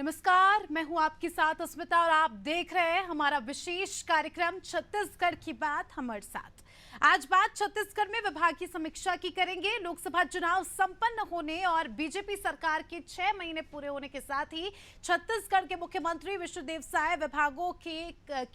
नमस्कार, मैं हूं आपके साथ अस्मिता और आप देख रहे हैं हमारा विशेष कार्यक्रम छत्तीसगढ़ की बात हमारे साथ। आज बात छत्तीसगढ़ में विभाग की समीक्षा की करेंगे। लोकसभा चुनाव संपन्न होने और बीजेपी सरकार के 6 महीने पूरे होने के साथ ही छत्तीसगढ़ के मुख्यमंत्री विष्णुदेव साय विभागों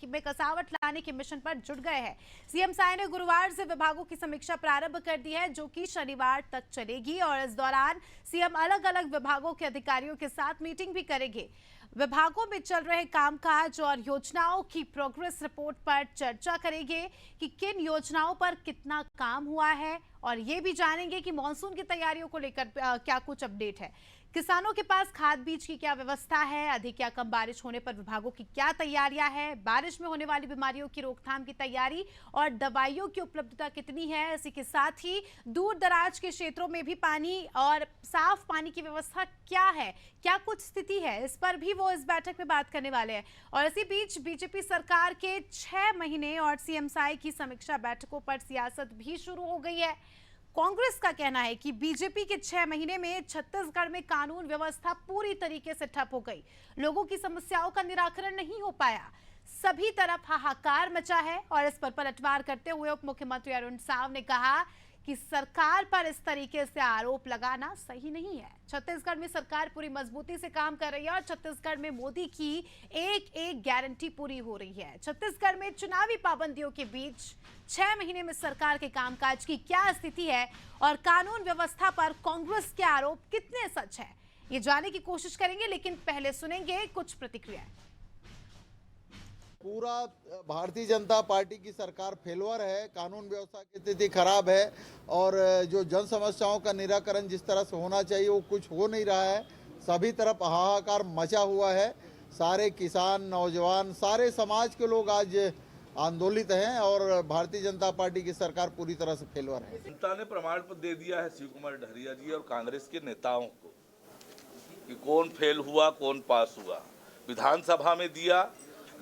में कसावट लाने के मिशन पर जुट गए हैं। सीएम साय ने गुरुवार से विभागों की समीक्षा प्रारंभ कर दी है, जो कि शनिवार तक चलेगी और इस दौरान सीएम अलग अलग विभागों के अधिकारियों के साथ मीटिंग भी करेंगे। विभागों में चल रहे कामकाज और योजनाओं की प्रोग्रेस रिपोर्ट पर चर्चा करेंगे कि किन योजनाओं पर कितना काम हुआ है और ये भी जानेंगे कि मानसून की तैयारियों को लेकर क्या कुछ अपडेट है। किसानों के पास खाद बीज की क्या व्यवस्था है, अधिक या कम बारिश होने पर विभागों की क्या तैयारियां है, बारिश में होने वाली बीमारियों की रोकथाम की तैयारी और दवाइयों की उपलब्धता कितनी है। इसी के साथ ही दूर दराज के क्षेत्रों में भी पानी और साफ पानी की व्यवस्था क्या है, क्या कुछ स्थिति है, इस पर भी वो इस बैठक में बात करने वाले हैं। और इसी बीच बीजेपी सरकार के 6 महीने और सीएम साय की समीक्षा बैठकों पर सियासत भी शुरू हो गई है। कांग्रेस का कहना है कि बीजेपी के 6 महीने में छत्तीसगढ़ में कानून व्यवस्था पूरी तरीके से ठप हो गई, लोगों की समस्याओं का निराकरण नहीं हो पाया, सभी तरफ हाहाकार मचा है। और इस पर पलटवार करते हुए उप मुख्यमंत्री अरुण साव ने कहा कि सरकार पर इस तरीके से आरोप लगाना सही नहीं है। छत्तीसगढ़ में सरकार पूरी मजबूती से काम कर रही है और छत्तीसगढ़ में मोदी की एक एक गारंटी पूरी हो रही है। छत्तीसगढ़ में चुनावी पाबंदियों के बीच 6 महीने में सरकार के कामकाज की क्या स्थिति है और कानून व्यवस्था पर कांग्रेस के आरोप कितने सच है, ये जानने की कोशिश करेंगे। लेकिन पहले सुनेंगे कुछ प्रतिक्रियाएं। पूरा भारतीय जनता पार्टी की सरकार फेलवर है, कानून व्यवस्था की स्थिति खराब है और जो जन समस्याओं का निराकरण जिस तरह से होना चाहिए वो कुछ हो नहीं रहा है। सभी तरफ हाहाकार मचा हुआ है। सारे किसान, नौजवान, सारे समाज के लोग आज आंदोलित हैं और भारतीय जनता पार्टी की सरकार पूरी तरह से फेलवर है। जनता ने प्रमाण पत्र दे दिया है शिव कुमार डहरिया जी और कांग्रेस के नेताओं को कि कौन फेल हुआ, कौन पास हुआ। विधानसभा में दिया,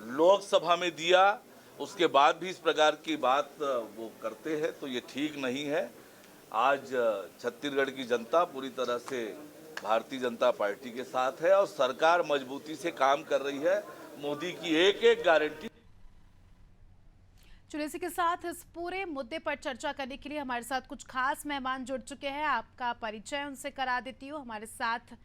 लोकसभा में दिया, उसके बाद भी इस प्रकार की बात वो करते हैं तो ये ठीक नहीं है। आज छत्तीसगढ़ की जनता पूरी तरह से भारतीय जनता पार्टी के साथ है और सरकार मजबूती से काम कर रही है। मोदी की एक एक गारंटी। चलिए, इसी के साथ इस पूरे मुद्दे पर चर्चा करने के लिए हमारे साथ कुछ खास मेहमान जुड़ चुके हैं। आपका परिचय उनसे करा देती हूँ। हमारे साथ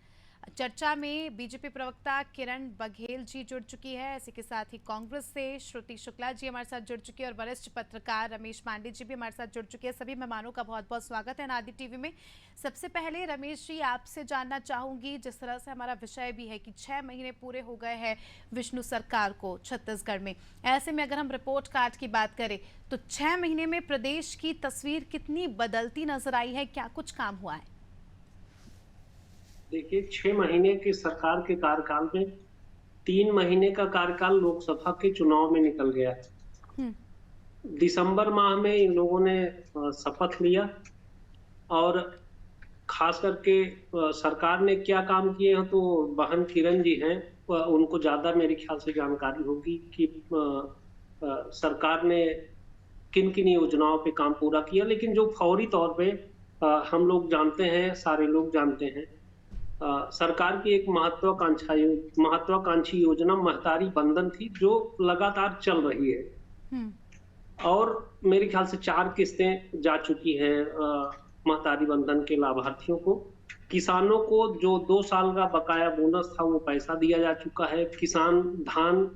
चर्चा में बीजेपी प्रवक्ता किरण बघेल जी जुड़ चुकी है। इसी के साथ ही कांग्रेस से श्रुति शुक्ला जी हमारे साथ जुड़ चुकी है और वरिष्ठ पत्रकार रमेश पांडे जी भी हमारे साथ जुड़ चुके हैं। सभी मेहमानों का बहुत बहुत स्वागत है नादी टीवी में। सबसे पहले रमेश जी, आपसे जानना चाहूंगी, जिस तरह से हमारा विषय भी है कि 6 महीने पूरे हो गए हैं विष्णु सरकार को छत्तीसगढ़ में, ऐसे में अगर हम रिपोर्ट कार्ड की बात करें तो 6 महीने में प्रदेश की तस्वीर कितनी बदलती नजर आई है, क्या कुछ काम हुआ है? देखिए, 6 महीने की सरकार के कार्यकाल में 3 महीने का कार्यकाल लोकसभा के चुनाव में निकल गया। दिसंबर माह में इन लोगों ने शपथ लिया और खास करके सरकार ने क्या काम किए हैं तो बहन किरण जी हैं, उनको ज्यादा मेरे ख्याल से जानकारी होगी कि सरकार ने किन किन योजनाओं पे काम पूरा किया। लेकिन जो फौरी तौर पे हम लोग जानते हैं, सारे लोग जानते हैं, सरकार की एक महत्वाकांक्षी योजना महतारी बंधन थी जो लगातार चल रही है और मेरे ख्याल से 4 किस्तें जा चुकी हैं महतारी बंधन के लाभार्थियों को। किसानों को जो 2 साल का बकाया बोनस था वो पैसा दिया जा चुका है। किसान धान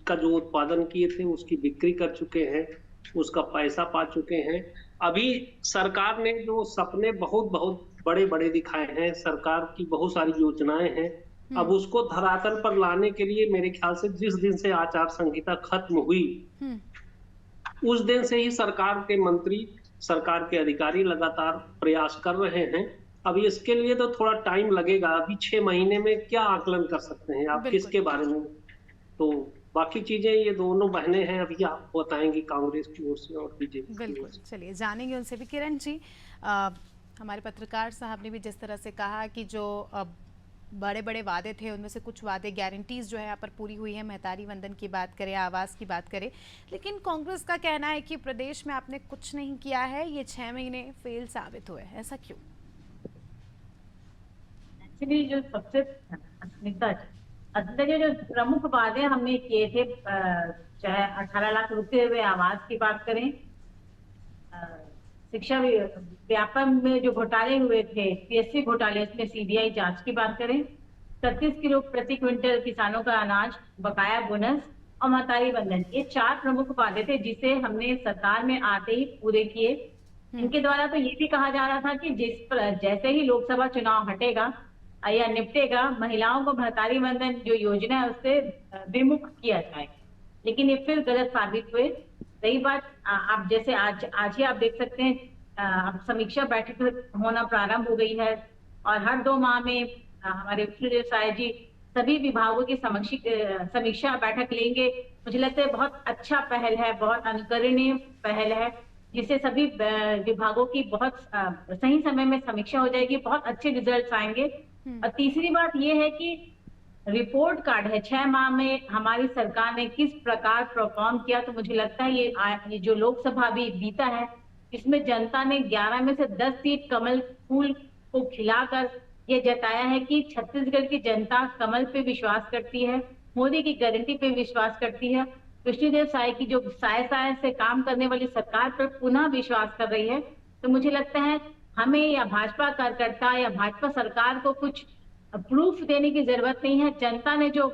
का जो उत्पादन किए थे उसकी बिक्री कर चुके हैं, उसका पैसा पा चुके हैं। अभी सरकार ने जो सपने बहुत बड़े बड़े दिखाए हैं, सरकार की बहुत सारी योजनाएं हैं, अब उसको धरातल पर लाने के लिए मेरे ख्याल से जिस दिन से आचार संहिता खत्म हुई उस दिन से ही सरकार के मंत्री, सरकार के अधिकारी लगातार प्रयास कर रहे हैं। अभी इसके लिए तो थोड़ा टाइम लगेगा। अभी 6 महीने में क्या आकलन कर सकते हैं आप किसके बारे में? तो बाकी चीजें ये दोनों बहनें हैं, अभी आप बताएंगी कांग्रेस की ओर से और बीजेपी की ओर से। चलिए जानेंगे उनसे भी। किरण जी, हमारे पत्रकार साहब ने भी जिस तरह से कहा कि जो बड़े बड़े वादे थे उनमें से कुछ वादे, गारंटीज जो है यहाँ पर पूरी हुई है, महतारी वंदन की बात करें, आवास की बात करें, लेकिन कांग्रेस का कहना है कि प्रदेश में आपने कुछ नहीं किया है, ये 6 महीने फेल साबित हुए। ऐसा क्यों? एक्चुअली जो सबसे अस्मिता अस्मिता जी, जो प्रमुख वादे हमने किए थे, चाहे 18 लाख रुके हुए आवास की बात करें, शिक्षा व्यापम में जो घोटाले हुए थे, पीएससी घोटाले, उसमें सीबीआई जांच की बात करें, 36 किलो प्रति क्विंटल किसानों का अनाज, बकाया बोनस और महतारी बंधन, ये 4 प्रमुख वादे थे जिसे हमने सरकार में आते ही पूरे किए। इनके द्वारा तो ये भी कहा जा रहा था कि जैसे ही लोकसभा चुनाव हटेगा या निपटेगा, महिलाओं को महतारी बंधन जो योजना है उससे विमुख किया जाए, लेकिन ये फिर गलत साबित हुए। रही बात, आप जैसे आज ही आप देख सकते हैं, अब समीक्षा बैठक होना प्रारंभ हो गई है और हर 2 माह में हमारे विष्णुदेव साय जी सभी विभागों की समीक्षा बैठक लेंगे। मुझे लगता है बहुत अच्छा पहल है, बहुत अनुकरणीय पहल है, जिससे सभी विभागों की बहुत सही समय में समीक्षा हो जाएगी, बहुत अच्छे रिजल्ट आएंगे। और तीसरी बात यह है कि रिपोर्ट कार्ड है, 6 माह में हमारी सरकार ने किस प्रकार परफॉर्म किया, तो मुझे लगता है ये जो लोकसभा भी बीता है, इसमें जनता ने 11 में से 10 सीट कमल फूल को खिलाकर ये जताया है कि छत्तीसगढ़ की जनता कमल पे विश्वास करती है, मोदी की गारंटी पे विश्वास करती है, विष्णुदेव साय की जो साय से काम करने वाली सरकार पर पुनः विश्वास कर रही है। तो मुझे लगता है हमें या भाजपा कार्यकर्ता या भाजपा सरकार को कुछ प्रूफ देने की जरूरत नहीं है। जनता ने जो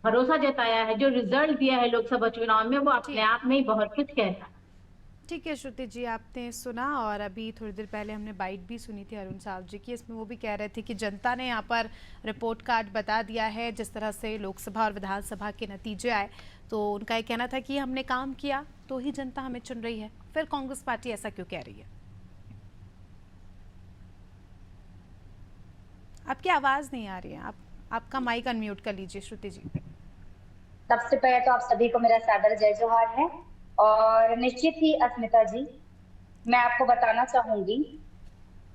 भरोसा जताया है, जो रिजल्ट दिया है लोकसभा चुनाव में, वो अपने आप में ही बहुत कुछ कहता है। ठीक है श्रुति जी, आपने सुना, और अभी थोड़ी देर पहले हमने बाइट भी सुनी थी अरुण साहब जी की, इसमें वो भी कह रहे थे कि जनता ने यहाँ पर रिपोर्ट कार्ड बता दिया है, जिस तरह से लोकसभा और विधानसभा के नतीजे आए, तो उनका ये कहना था कि हमने काम किया तो ही जनता हमें चुन रही है। फिर कांग्रेस पार्टी ऐसा क्यों कह रही है? आपकी आवाज नहीं आ रही है, आपका माइक अनम्यूट कर लीजिए श्रुति जी। सबसे पहले तो आप सभी को मेरा सादर जय जोहार है, और निश्चित ही अस्मिता जी, मैं आपको बताना चाहूंगी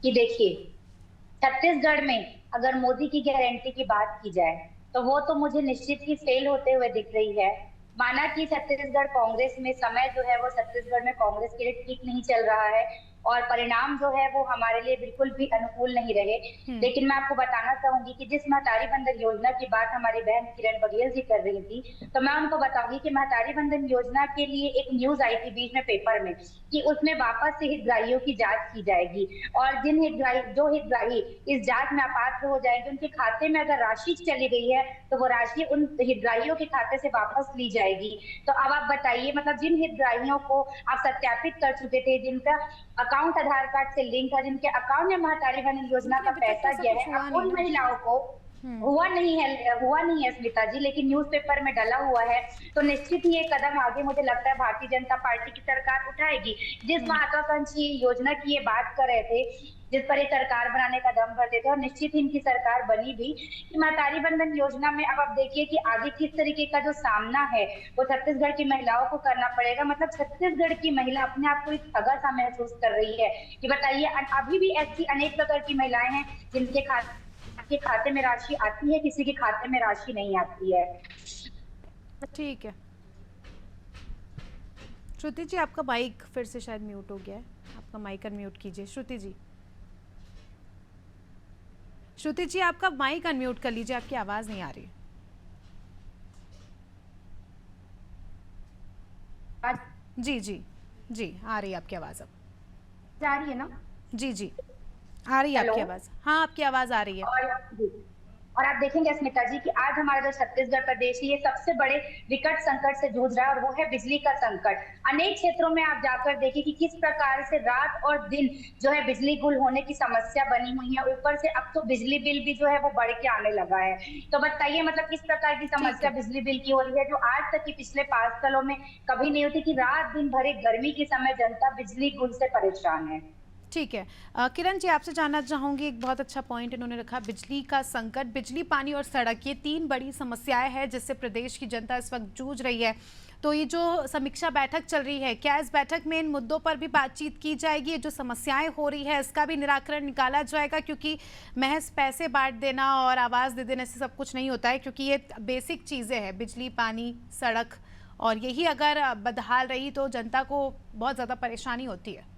कि देखिए, छत्तीसगढ़ में अगर मोदी की गारंटी की बात की जाए तो वो तो मुझे निश्चित ही फेल होते हुए दिख रही है। माना कि छत्तीसगढ़ कांग्रेस में समय जो है वो छत्तीसगढ़ में कांग्रेस के लिए ठीक नहीं चल रहा है और परिणाम जो है वो हमारे लिए बिल्कुल भी अनुकूल नहीं रहे। लेकिन मैं आपको बताना चाहूंगी कि जिस महतारी बंधन योजना की बात हमारी बहन किरण बघेल जी कर रही थी, तो मैं उनको बताऊंगी कि महतारी बंधन योजना के लिए एक न्यूज आई थी बीच में पेपर में कि उसमें वापस से हितग्राहियों की जांच की जाएगी, और जो हितग्राही इस जांच में अपात्र हो जाएंगे, उनके खाते में अगर राशि चली गई है तो वो राशि उन हितग्राहियों के खाते से वापस ली जाएगी। तो अब आप बताइए, मतलब जिन हितग्राहियों को आप सत्यापित कर चुके थे, जिनका अकाउंट आधार कार्ड से लिंक है, जिनके अकाउंट में महतारी बंधन योजना का पैसा गया है, अब उन महिलाओं को हुआ नहीं है स्मिता जी, लेकिन न्यूज़पेपर में डला हुआ है, तो निश्चित ही ये कदम आगे मुझे लगता है भारतीय जनता पार्टी की सरकार उठाएगी। जिस महत्वाकांक्षी योजना की ये बात कर रहे थे, जिस पर ये सरकार बनाने का दम भरते थे, और निश्चित ही इनकी सरकार बनी भी, कि महतारी बंधन योजना में अब आप देखिए कि आगे किस तरीके का जो सामना है वो छत्तीसगढ़ की महिलाओं को करना पड़ेगा। मतलब छत्तीसगढ़ की महिला अपने आप को एक ठगा सा महसूस कर रही है कि बताइए, अभी भी ऐसी अनेक प्रकार की महिलाएं हैं जिनके खाते में राशि आती है, किसी के खाते में राशि नहीं आती है। ठीक है श्रुति जी, आपका माइक फिर से शायद म्यूट हो गया है, आपका माइक अनम्यूट कीजिए। श्रुति जी आपका माइक अनम्यूट कर लीजिए, आपकी आवाज नहीं आ रही। जी आ रही है आपकी आवाज, अब जा रही है ना? जी आ रही है आपकी आवाज। हाँ, आपकी आवाज आ रही है। और आप देखेंगे स्मिता जी कि आज हमारा जो छत्तीसगढ़ प्रदेश है, ये सबसे बड़े विकट संकट से जूझ रहा है, और वो है बिजली का संकट। अनेक क्षेत्रों में आप जाकर देखिए कि किस प्रकार से रात और दिन जो है बिजली गुल होने की समस्या बनी हुई है। ऊपर से अब तो बिजली बिल भी जो है वो बढ़ के आने लगा है। तो बताइए, मतलब किस प्रकार की समस्या बिजली बिल की हो रही है, जो आज तक की पिछले 5 सालों में कभी नहीं होती, कि रात दिन भरे गर्मी के समय जनता बिजली गुल से परेशान है। ठीक है, किरण जी आपसे जानना चाहूंगी, एक बहुत अच्छा पॉइंट इन्होंने रखा, बिजली का संकट, बिजली, पानी और सड़क, ये 3 बड़ी समस्याएं हैं जिससे प्रदेश की जनता इस वक्त जूझ रही है। तो ये जो समीक्षा बैठक चल रही है, क्या इस बैठक में इन मुद्दों पर भी बातचीत की जाएगी? ये जो समस्याएं हो रही है इसका भी निराकरण निकाला जाएगा? क्योंकि महज पैसे बांट देना और आवाज़ दे देने से सब कुछ नहीं होता है, क्योंकि ये बेसिक चीज़ें हैं, बिजली, पानी, सड़क, और यही अगर बदहाल रही तो जनता को बहुत ज़्यादा परेशानी होती है।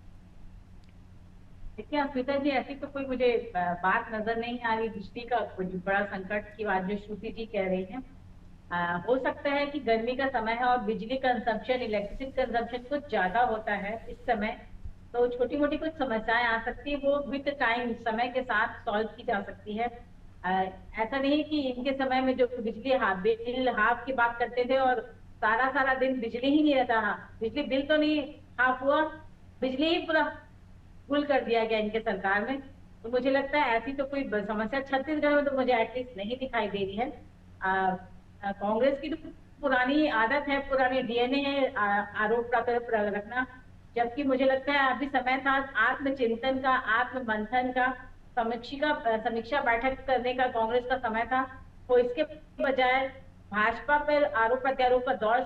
देखिए अस्मिता जी, ऐसी तो कोई मुझे बात नजर नहीं आ रही बिजली का कोई बड़ा संकट की बात जो श्रुति जी कह रही है। हो सकता है कि गर्मी का समय है और बिजली कंजम्पशन, इलेक्ट्रिसिटी कंजम्पशन कुछ ज्यादा होता है इस समय, तो छोटी मोटी कुछ समस्याएं आ सकती है, वो विद टाइम समय के साथ सॉल्व की जा सकती है। ऐसा नहीं कि इनके समय में जो बिजली बिल हाफ की बात करते थे और सारा सारा दिन बिजली ही नहीं रहता, बिजली बिल तो नहीं हाफ हुआ, बिजली ही पूरा फुल कर दिया गया इनके सरकार में। तो मुझे लगता है ऐसी तो कोई समस्या छत्तीसगढ़ में तो मुझे एटलीस्ट नहीं दिखाई दे रही है। कांग्रेस की तो पुरानी आदत है, पुरानी डीएनए है आरोप प्रत्यारोप रखना, जबकि मुझे लगता है अभी समय था आत्मचिंतन का, आत्म मंथन का, समीक्षा बैठक करने का कांग्रेस का समय था। तो इसके बजाय भाजपा पर आरोप प्रत्यारोप का दौर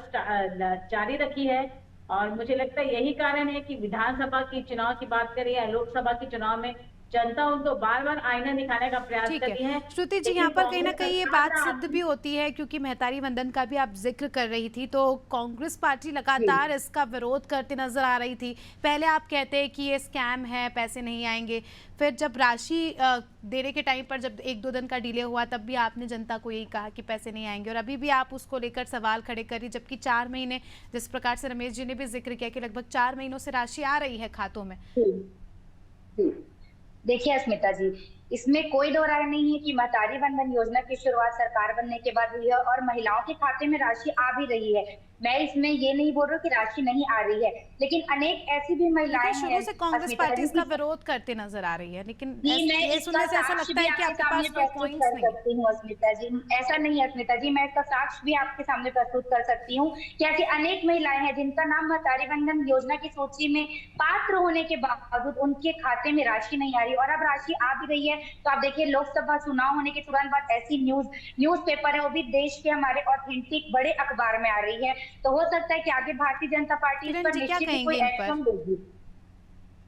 जारी रखी है और मुझे लगता है यही कारण है कि विधानसभा की चुनाव की बात करें या लोकसभा के चुनाव में जनता उनको बार बार आईना दिखाने का प्रयास ठीक कर रही है है। श्रुति जी, लेकिन यहाँ पर कहीं ना कांग्रेस कहीं ये सरकार बात सिद्ध भी होती है, क्योंकि महतारी वंदन का भी आप जिक्र कर रही थी, तो कांग्रेस पार्टी लगातार इसका विरोध करते नजर आ रही थी। पहले आप कहते हैं कि ये स्कैम है, पैसे नहीं आएंगे, फिर जब राशि देने के टाइम पर जब 1-2 दिन का डिले हुआ तब भी आपने जनता को यही कहा कि पैसे नहीं आएंगे, और अभी भी आप उसको लेकर सवाल खड़े करी, जबकि 4 महीने, जिस प्रकार से रमेश जी ने भी जिक्र किया कि लगभग 4 महीनों से राशि आ रही है खातों में। देखिए अस्मिता जी, इसमें कोई दो राय नहीं है कि महतारी वंदन योजना की शुरुआत सरकार बनने के बाद हुई है और महिलाओं के खाते में राशि आ भी रही है। मैं इसमें ये नहीं बोल रही कि राशि नहीं आ रही है, लेकिन अनेक ऐसी भी महिलाएं शुरू हैं से कांग्रेस पार्टी इसका विरोध करते नजर आ रही है, लेकिन ये सुनने से ऐसा लगता है कि आपके पास कोई पॉइंट्स नहीं है। सकती हूँ अस्मिता जी, ऐसा नहीं है अस्मिता जी, मैं इसका साक्ष्य भी आपके सामने प्रस्तुत कर सकती हूँ। क्या कि अनेक महिलाएं हैं जिनका नाम महतारी वंदन योजना की सूची में पात्र होने के बावजूद उनके खाते में राशि नहीं आ रही, और अब राशि आ भी रही है। तो आप देखिए, लोकसभा चुनाव होने के तुरंत बाद ऐसी न्यूज़पेपर है, वो भी देश के हमारे ऑथेंटिक बड़े अखबार में आ रही है। तो हो सकता है कि आगे भारतीय जनता पार्टी इस पर निश्चित ही कोई एक्शन लेगी।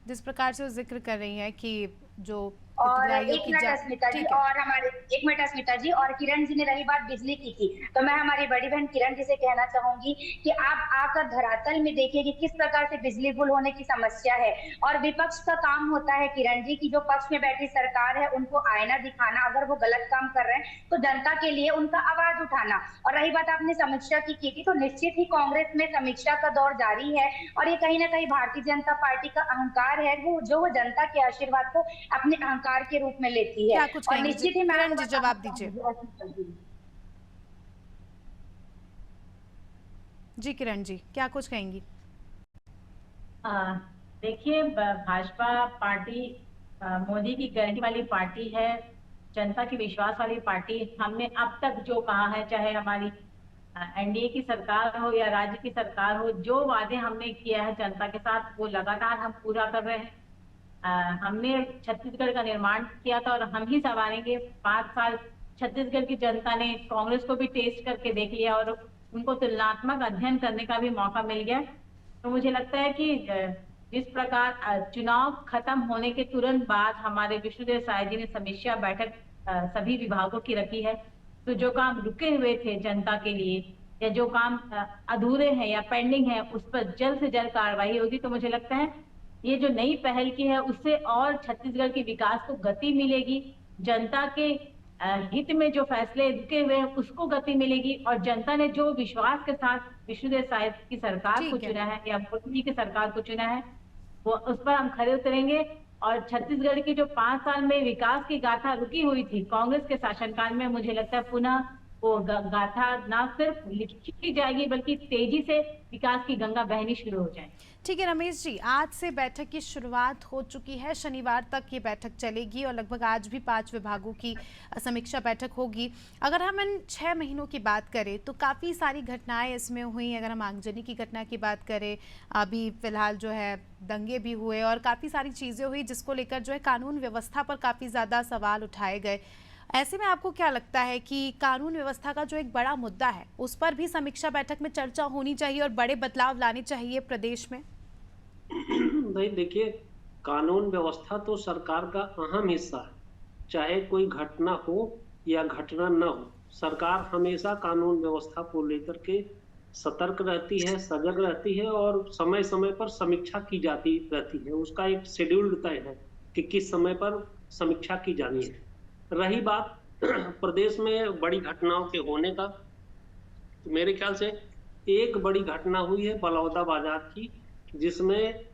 जिस प्रकार से वो जिक्र कर रही है कि जो और एक मिनट अस्मिता जी, और हमारे एक मिनट अस्मिता जी, और किरण जी ने रही बात बिजली की थी, तो मैं हमारी बड़ी बहन किरण जी से कहना चाहूंगी कि आप आकर धरातल में देखिए कि किस प्रकार से बिजली गुल होने की समस्या है। और विपक्ष का काम होता है किरण जी की जो पक्ष में बैठी सरकार है उनको आईना दिखाना, अगर वो गलत काम कर रहे हैं तो जनता के लिए उनका आवाज उठाना। और रही बात आपने समीक्षा की थी, तो निश्चित ही कांग्रेस में समीक्षा का दौर जारी है, और ये कहीं ना कहीं भारतीय जनता पार्टी का अहंकार है, वो जनता के आशीर्वाद को अपने अहंकार के रूप में लेती है। और निश्चित ही किरण जी जवाब दीजिए। जी किरण जी, क्या कुछ कहेंगी? देखिए, भाजपा पार्टी मोदी की गारंटी वाली पार्टी है, जनता की विश्वास वाली पार्टी। हमने अब तक जो कहा है, चाहे हमारी एनडीए की सरकार हो या राज्य की सरकार हो, जो वादे हमने किया है जनता के साथ वो लगातार हम पूरा कर रहे हैं। हमने छत्तीसगढ़ का निर्माण किया था और हम ही संवारेंगे। 5 साल छत्तीसगढ़ की जनता ने कांग्रेस को भी टेस्ट करके देख लिया और उनको तुलनात्मक अध्ययन करने का भी मौका मिल गया। तो मुझे लगता है कि जिस प्रकार चुनाव खत्म होने के तुरंत बाद हमारे विष्णुदेव साय जी ने समीक्षा बैठक सभी विभागों की रखी है, तो जो काम रुके हुए थे जनता के लिए या जो काम अधूरे हैं या पेंडिंग है, उस पर जल्द से जल्द कार्रवाई होगी। तो मुझे लगता है ये जो नई पहल की है उससे और छत्तीसगढ़ के विकास को गति मिलेगी, जनता के हित में जो फैसले रुके हुए हैं उसको गति मिलेगी, और जनता ने जो विश्वास के साथ विष्णुदेव साय की सरकार को चुना है या मोदी की सरकार को चुना है, वो उस पर हम खरे उतरेंगे। और छत्तीसगढ़ की जो 5 साल में विकास की गाथा रुकी हुई थी कांग्रेस के शासनकाल में, मुझे लगता है पुनः वो गाथा ना सिर्फ लिखी जाएगी बल्कि तेजी से विकास की गंगा बहनी शुरू हो जाए। ठीक है रमेश जी, आज से बैठक की शुरुआत हो चुकी है, शनिवार तक ये बैठक चलेगी और लगभग आज भी 5 विभागों की समीक्षा बैठक होगी। अगर हम इन 6 महीनों की बात करें तो काफ़ी सारी घटनाएं इसमें हुई। अगर हम आगजनी की घटना की बात करें, अभी फिलहाल जो है दंगे भी हुए और काफ़ी सारी चीज़ें हुई जिसको लेकर जो है कानून व्यवस्था पर काफ़ी ज़्यादा सवाल उठाए गए। ऐसे में आपको क्या लगता है कि कानून व्यवस्था का जो एक बड़ा मुद्दा है उस पर भी समीक्षा बैठक में चर्चा होनी चाहिए और बड़े बदलाव लाने चाहिए प्रदेश में? नहीं, देखिए, कानून व्यवस्था तो सरकार का अहम हिस्सा है, चाहे कोई घटना हो या घटना न हो। सरकार हमेशा कानून व्यवस्था को लेकर के सतर्क रहती है, सजग रहती है और समय समय पर समीक्षा की जाती रहती है। उसका एक शेड्यूल तय है कि किस समय पर समीक्षा की जानी है। रही बात प्रदेश में बड़ी घटनाओं के होने का, तो मेरे ख्याल से एक बड़ी घटना हुई है बलौदा बाजार की, जिसमें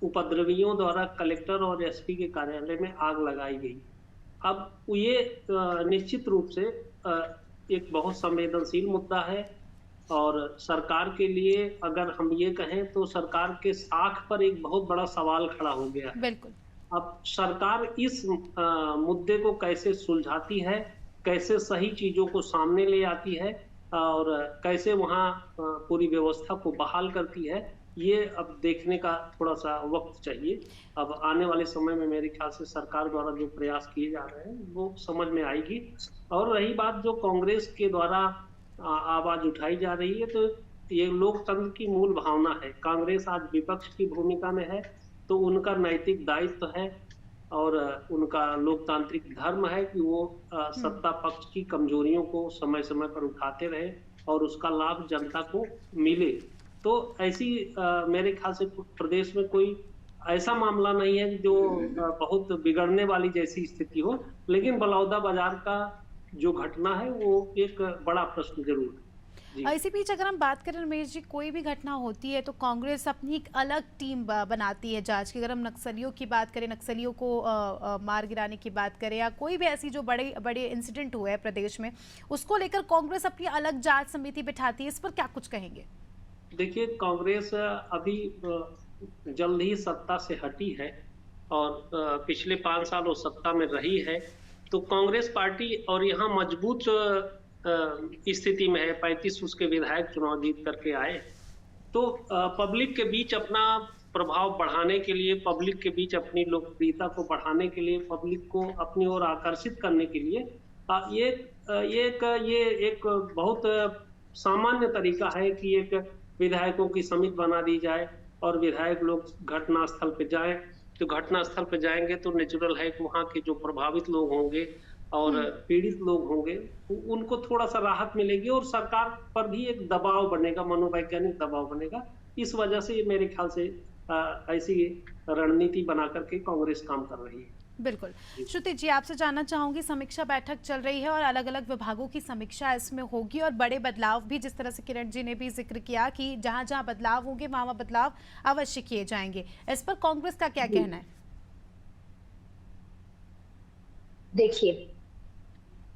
उपद्रवियों द्वारा कलेक्टर और एसपी के कार्यालय में आग लगाई गई। अब ये निश्चित रूप से एक बहुत संवेदनशील मुद्दा है और सरकार के लिए अगर हम ये कहें तो सरकार के साख पर एक बहुत बड़ा सवाल खड़ा हो गया है। बिल्कुल। अब सरकार इस मुद्दे को कैसे सुलझाती है, कैसे सही चीजों को सामने ले आती है और कैसे वहाँ पूरी व्यवस्था को बहाल करती है, ये अब देखने का थोड़ा सा वक्त चाहिए। अब आने वाले समय में मेरे ख्याल से सरकार द्वारा जो प्रयास किए जा रहे हैं वो समझ में आएगी। और रही बात जो कांग्रेस के द्वारा आवाज उठाई जा रही है, तो ये लोकतंत्र की मूल भावना है। कांग्रेस आज विपक्ष की भूमिका में है, तो उनका नैतिक दायित्व है और उनका लोकतांत्रिक धर्म है कि वो सत्ता पक्ष की कमजोरियों को समय समय पर उठाते रहे और उसका लाभ जनता को मिले। तो ऐसी मेरे ख्याल से प्रदेश में कोई ऐसा मामला नहीं है जो बहुत बिगड़ने वाली जैसी स्थिति हो, लेकिन बलौदा बाजार का जो घटना है वो एक बड़ा प्रश्न जरूर है। इसी बीच अगर हम बात करें रमेश जी, कोई भी घटना होती है तो कांग्रेस अपनी एक अलग टीम बनाती है जांच की। अगर हम नक्सलियों की बात करें, नक्सलियों को मार गिराने की बात करें या कोई भी ऐसी जो बड़े बड़े इंसिडेंट हुए हैं प्रदेश में, उसको लेकर कांग्रेस अपनी अलग जांच समिति बिठाती है। इस पर क्या कुछ कहेंगे? देखिए, कांग्रेस अभी जल्द ही सत्ता से हटी है और पिछले 5 साल वो सत्ता में रही है, तो कांग्रेस पार्टी और यहाँ मजबूत स्थिति में है। 35 उसके विधायक चुनाव जीत करके आए, तो पब्लिक के बीच अपना प्रभाव बढ़ाने के लिए, पब्लिक के बीच अपनी लोकप्रियता को बढ़ाने के लिए, पब्लिक को अपनी ओर आकर्षित करने के लिए ये एक बहुत सामान्य तरीका है कि एक विधायकों की समिति बना दी जाए और विधायक लोग घटनास्थल पे जाएं। तो घटनास्थल पे जाएंगे तो नेचुरल है कि वहाँ के जो प्रभावित लोग होंगे और पीड़ित लोग होंगे उनको थोड़ा सा राहत मिलेगी और सरकार पर भी एक दबाव बनेगा, मनोवैज्ञानिक दबाव बनेगा। इस वजह से मेरे ख्याल से ऐसी रणनीति बना करके कांग्रेस काम कर रही है। बिल्कुल। श्रुति जी, आपसे जानना चाहूंगी, समीक्षा बैठक चल रही है और अलग अलग विभागों की समीक्षा इसमें होगी और बड़े बदलाव भी, जिस तरह से किरण जी ने भी जिक्र किया कि जहां जहां बदलाव होंगे वहां बदलाव अवश्य किए जाएंगे। इस पर कांग्रेस का क्या कहना है? देखिए,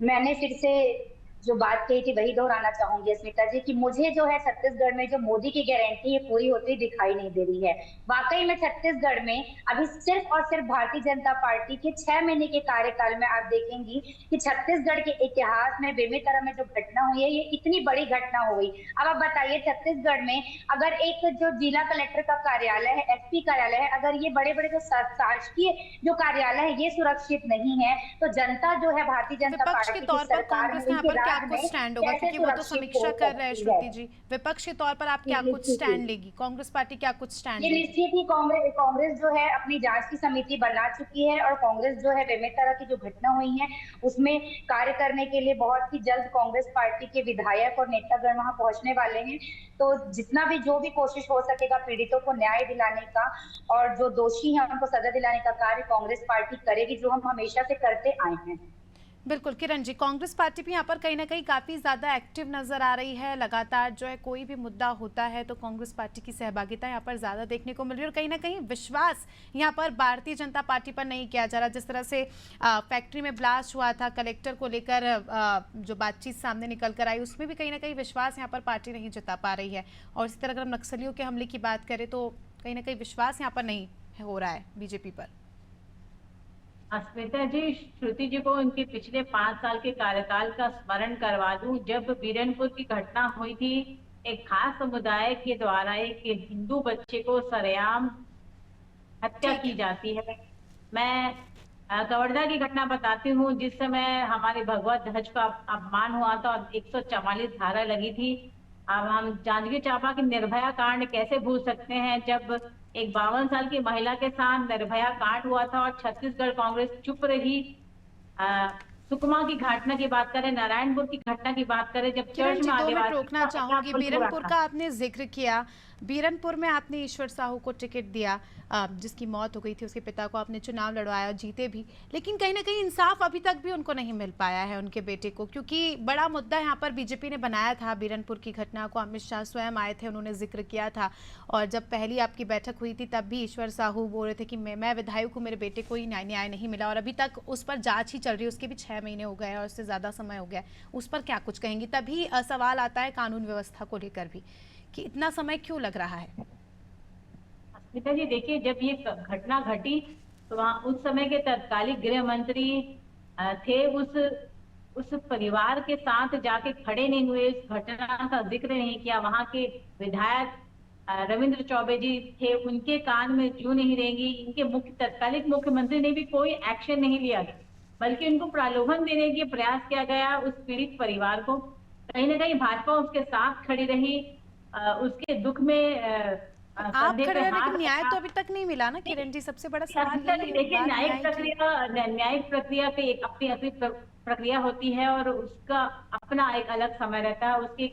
मैंने फिर से जो बात कही थी वही दोहराना चाहूंगी स्मिता जी कि मुझे जो है छत्तीसगढ़ में जो मोदी की गारंटी है पूरी होती दिखाई नहीं दे रही है। वाकई में छत्तीसगढ़ में अभी सिर्फ और सिर्फ भारतीय जनता पार्टी के 6 महीने के कार्यकाल में आप देखेंगी कि छत्तीसगढ़ के इतिहास में बेमेतरा में जो घटना हुई है, ये इतनी बड़ी घटना हो गई। अब आप बताइए, छत्तीसगढ़ में अगर एक जो जिला कलेक्टर का कार्यालय है, एसपी कार्यालय है, अगर ये बड़े बड़े जो शासकीय जो कार्यालय है ये सुरक्षित नहीं है, तो जनता जो है भारतीय जनता पार्टी की सरकार क्या कुछ स्टैंड होगा? क्योंकि वो तो समीक्षा कर रहे हैं श्रुति जी, विपक्ष के तौर पर आप क्या कुछ स्टैंड लेगी? कांग्रेस पार्टी क्या कुछ स्टैंड लेगी? निश्चित ही कांग्रेस जो है अपनी जांच की समिति बना चुकी है और कांग्रेस जो है बेमेतरा की जो घटना हुई है उसमें कार्य करने के लिए बहुत ही जल्द कांग्रेस पार्टी के विधायक और नेतागण वहां पहुंचने वाले हैं। तो जितना भी जो भी कोशिश हो सकेगा पीड़ितों को न्याय दिलाने का और जो दोषी हैं उनको सजा दिलाने का कार्य कांग्रेस पार्टी करेगी, जो हम हमेशा से करते आए हैं। बिल्कुल किरण जी, कांग्रेस पार्टी भी यहाँ पर कहीं ना कहीं काफी ज्यादा एक्टिव नजर आ रही है। लगातार जो है कोई भी मुद्दा होता है तो कांग्रेस पार्टी की सहभागिता यहाँ पर ज्यादा देखने को मिल रही है और कहीं ना कहीं विश्वास यहाँ पर भारतीय जनता पार्टी पर नहीं किया जा रहा। जिस तरह से फैक्ट्री में ब्लास्ट हुआ था, कलेक्टर को लेकर जो बातचीत सामने निकल कर आई, उसमें भी कहीं ना कहीं विश्वास यहाँ पर पार्टी नहीं जता पा रही है। और इसी तरह अगर हम नक्सलियों के हमले की बात करें तो कहीं ना कहीं विश्वास यहाँ पर नहीं हो रहा है बीजेपी पर। स्मिता जी, श्रुति जी को उनके पिछले 5 साल के कार्यकाल का स्मरण करवा दूं। जब बीरनपुर की घटना हुई थी, एक खास समुदाय के द्वारा एक हिंदू बच्चे को सरेआम हत्या की जाती है। मैं कवर्धा की घटना बताती हूँ, जिस समय हमारे भगवा ध्वज का अपमान हुआ था और 144 धारा लगी थी। अब हम जांजगीर चांपा की निर्भया कांड कैसे भूल सकते हैं, जब एक 52 साल की महिला के साथ निर्भया कांड हुआ था और छत्तीसगढ़ कांग्रेस चुप रही। सुकमा की घटना की बात करें, नारायणपुर की घटना की बात करें, जब चर्च में आदिवासी रोकना चाहूंगी, बीरनपुर का आपने जिक्र किया, बीरनपुर में आपने ईश्वर साहू को टिकट दिया, जिसकी मौत हो गई थी, उसके पिता को आपने चुनाव लड़वाया, जीते भी, लेकिन कहीं ना कहीं इंसाफ अभी तक भी उनको नहीं मिल पाया है उनके बेटे को, क्योंकि बड़ा मुद्दा यहाँ पर बीजेपी ने बनाया था। बीरनपुर की घटना को अमित शाह स्वयं आए थे, उन्होंने जिक्र किया था, और जब पहली आपकी बैठक हुई थी तब भी ईश्वर साहू बोल रहे थे कि मैं विधायक हूँ, मेरे बेटे को ही न्याय नहीं मिला, और अभी तक उस पर जांच ही चल रही है, उसके भी 6 महीने हो गए और उससे ज़्यादा समय हो गया। उस पर क्या कुछ कहेंगी? तभी सवाल आता है कानून व्यवस्था को लेकर भी कि इतना समय क्यों लग रहा है। अस्मिता जी देखिए, जब ये घटना घटी तो वहाँ उस समय के तत्कालीन गृह मंत्री थे, उस परिवार के साथ जाके खड़े नहीं हुए, इस घटना का जिक्र नहीं किया। वहाँ के विधायक रविंद्र चौबे जी थे, उनके कान में जू नहीं रहेंगी। इनके तत्कालीन मुख्यमंत्री ने भी कोई एक्शन नहीं लिया, बल्कि उनको प्रलोभन देने के प्रयास किया गया उस पीड़ित परिवार को। कहीं ना कहीं भाजपा उसके साथ खड़ी रही, उसके दुख में आप खड़े रहे, लेकिन न्याय तो अभी तक नहीं मिला ना किरण जी, सबसे बड़ा सवाल यही है। देखिए, न्यायिक प्रक्रिया की एक अपनी प्रक्रिया होती है और उसका अपना एक अलग समय रहता है, उसकी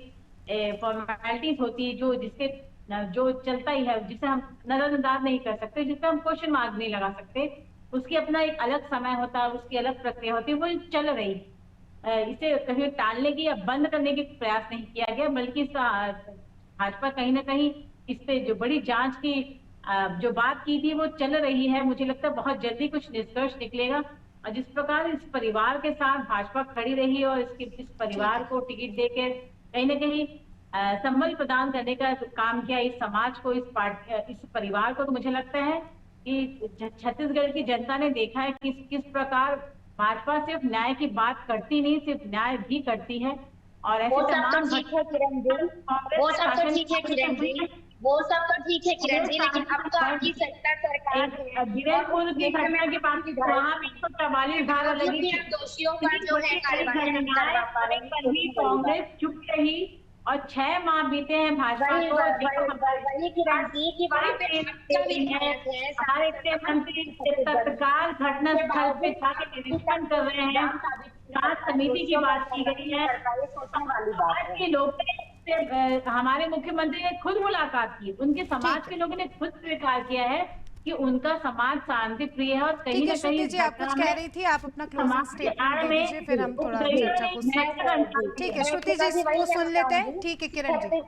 फॉर्मेलिटीज होती है जो चलता ही है, जिसे हम नजरअंदाज नहीं कर सकते, जिससे हम क्वेश्चन मार्क नहीं लगा सकते। उसकी अपना एक अलग समय होता है, उसकी अलग प्रक्रिया होती है, वो चल रही। इसे कहीं टालने की या बंद करने की प्रयास नहीं किया गया, बल्कि भाजपा कहीं ना कहीं इस पे जो बड़ी जांच की जो बात की थी वो चल रही है। मुझे लगता है बहुत जल्दी कुछ निष्कर्ष निकलेगा, और जिस प्रकार इस परिवार के साथ भाजपा खड़ी रही और इस परिवार को टिकट देकर कहीं ना कहीं संबल प्रदान करने का काम किया इस समाज को, इस परिवार को, तो मुझे लगता है कि छत्तीसगढ़ की जनता ने देखा है कि किस प्रकार भाजपा सिर्फ न्याय की बात करती नहीं, सिर्फ न्याय भी करती है। और ऐसे तमाम ठीक है किरण जी, वो सब तो ठीक है किरण जी, वो सब तो ठीक है किरण जी, लेकिन अब तो आपकी सत्ता सरकार है। बीरनपुर की घटना के बाद वहाँ 144 लगी, दोषियों पर जो है कार्रवाई नहीं करवा पा रही, कांग्रेस चुप रही, और 6 माह बीते हैं भाजपा को। वही किरण जी की वहाँ पे हमारे मंत्री तत्काल घटना स्थल पे जाके निरीक्षण कर रहे हैं, जांच समिति की बात की गई है। समाज के लोग हमारे मुख्यमंत्री ने खुद मुलाकात की, उनके समाज के लोगों ने खुद स्वीकार किया है कि उनका समाज शांति प्रिय है। और कहीं ना कहीं जी आप कुछ कह रही थी, आप अपना क्लोजिंग स्टेटमेंट दे दीजिए, फिर हम थोड़ा चर्चा को। ठीक है श्रुति जी, इसको सुन लेते हैं। ठीक है किरण जी।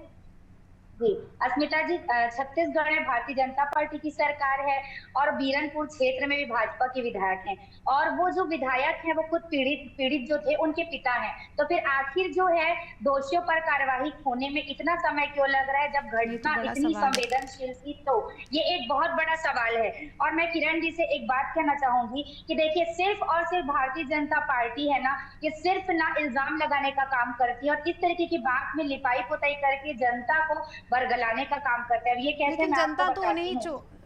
जी अस्मिता जी, छत्तीसगढ़ में भारतीय जनता पार्टी की सरकार है और बीरनपुर क्षेत्र में भी भाजपा के विधायक हैं, और वो जो विधायक हैं वो खुद पीड़ित जो थे उनके पिता हैं। तो फिर आखिर जो है दोषियों पर कार्यवाही होने में इतना समय क्यों लग रहा है, जब घटना इतनी संवेदनशील थी? तो ये एक बहुत बड़ा सवाल है। और मैं किरण जी से एक बात कहना चाहूंगी कि देखिए, सिर्फ और सिर्फ भारतीय जनता पार्टी है ना, ये सिर्फ ना इल्जाम लगाने का काम करती है और इस तरीके की बात में लिपाई पुताई करके जनता को बरगलाने का काम करते हैं। ये कैसे? लेकिन जनता तो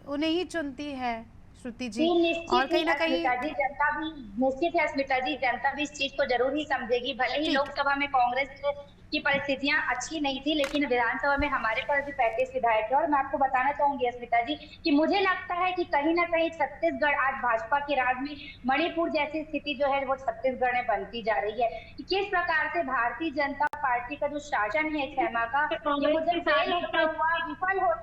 उन्हें ही चुनती है श्रुति जी, और कहीं ना कहीं जनता भी निश्चित है स्मिता जी, जनता भी इस चीज को जरूर ही समझेगी। भले ही लोकसभा में कांग्रेस की परिस्थितियां अच्छी नहीं थी, लेकिन विधानसभा में हमारे पास भी 35 विधायक है। और मैं आपको बताना चाहूंगी स्मिता जी कि मुझे लगता है कि कहीं ना कहीं छत्तीसगढ़ आज भाजपा के राज में मणिपुर जैसी स्थिति जो है वो छत्तीसगढ़ में बनती जा रही है। कि किस प्रकार से भारतीय जनता पार्टी का जो शासन है क्षमा का, ये मुझे विफल होता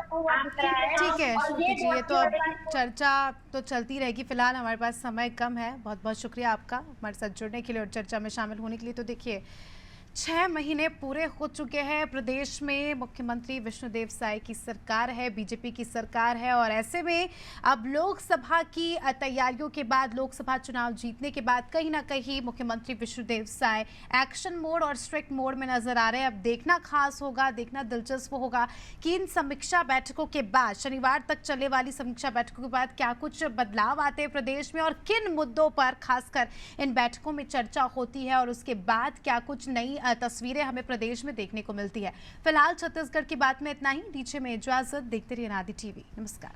हुआ दिख रहा है। ठीक है श्रुति जी, ये तो अब चर्चा तो चलती रहेगी, फिलहाल हमारे पास समय कम है। बहुत बहुत शुक्रिया आपका हमारे साथ जुड़ने के लिए और चर्चा में शामिल होने के लिए। तो देखिए 6 महीने पूरे हो चुके हैं, प्रदेश में मुख्यमंत्री विष्णुदेव साय की सरकार है, बीजेपी की सरकार है, और ऐसे में अब लोकसभा की तैयारियों के बाद, लोकसभा चुनाव जीतने के बाद कहीं ना कहीं मुख्यमंत्री विष्णुदेव साय एक्शन मोड और स्ट्रिक्ट मोड में नजर आ रहे हैं। अब देखना खास होगा, देखना दिलचस्प होगा कि इन समीक्षा बैठकों के बाद, शनिवार तक चलने वाली समीक्षा बैठकों के बाद क्या कुछ बदलाव आते हैं प्रदेश में और किन मुद्दों पर खासकर इन बैठकों में चर्चा होती है, और उसके बाद क्या कुछ नई तस्वीरें हमें प्रदेश में देखने को मिलती है। फिलहाल छत्तीसगढ़ की बात में इतना ही। दीजिए में इजाजत, देखते रहिए अनादि टीवी। नमस्कार।